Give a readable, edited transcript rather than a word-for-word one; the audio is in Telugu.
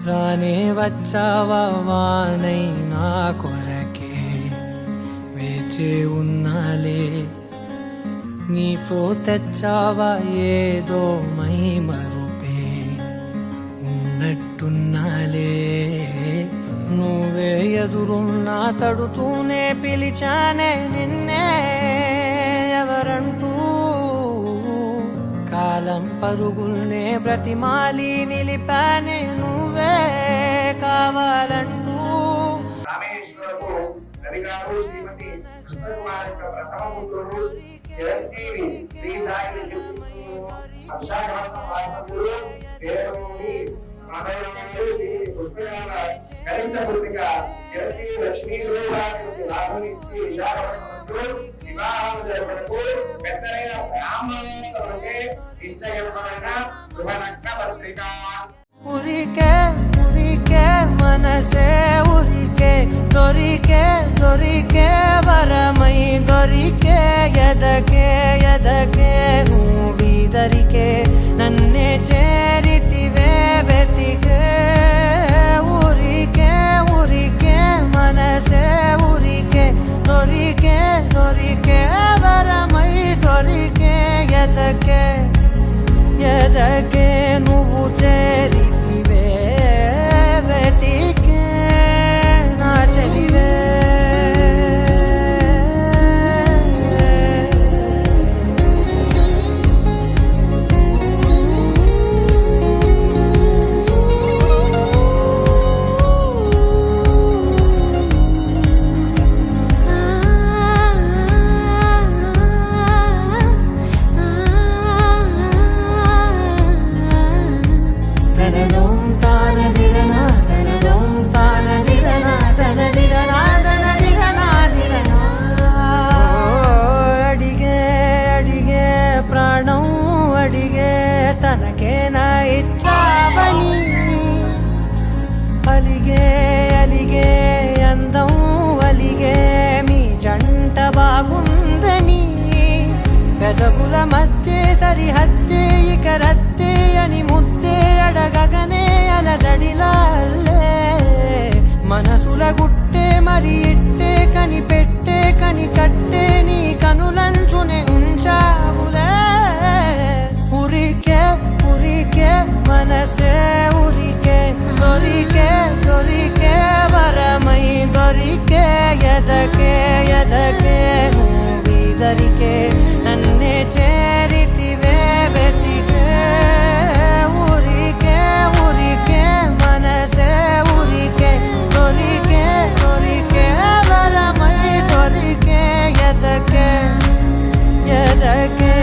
రానే వచ్చావా వానై నా కొరకే వేచే ఉన్నాలే నీతో తెచ్చావా ఏదో మై మరుపే ఉన్నట్టున్నాలే నువ్వే ఎదురున్నా తడుతూనే పిలిచానే నిన్నే ఎవరంటూ కాలం పరుగుల్నే బ్రతిమాలి నిలిపానే నువ్వే కావాలంటూ రామేశ్వరపు రవిగారు శ్రీమతి కృష్ణకుమారి ప్రథమ పుత్రుడు చిరంజీవి శ్రీ సాయి కనిష్ట పుత్రిక చిరంజీవి లక్ష్మీ రాసునిచ్చి విశాఖపట్నంలో వివాహం జరపడకు పెద్దలైన బ్రాహ్మణులచే నిశ్చయమైన శుభనగ్న పత్రిక. ఉరికే ఉరికే మనసే ఉరికే దొరికే దొరికే వరమై దొరికే ఎదకే ఎదకే నువ్విదరికే నన్నే చేరితివే వెతికే ఉరికే ఉరికే మనసే ఉరికే దొరికే దొరికే వరమై దొరికే ఎదకే ఎదకే నువ్వు చేరితివే వెతికే నా చెలివే తనకేనా ఇచ్చావని అలిగే అలిగే అందం అలిగే మీ జంట బాగుందని పెదవుల మధ్య సరిహద్దే ఇక రద్దే అని ముద్దే అడగగనే అలజడిలాల్లే మనసుల గుట్టే మరి ఇట్టే కని పెట్టే కని కట్టే నీ కనులంచునే ఉంచావులే ఉరికే ఉరికే మనసే ఉరికే దొరికే దొరికే వరమై దొరికే ఎదకే ఎదకే నువ్విదరికే నన్నే చేరితివే వెతికే ఉరికే ఉరికే మనసే ఉరికే దొరికే దొరికే వరమై దొరికే ఎదకే ఎదకే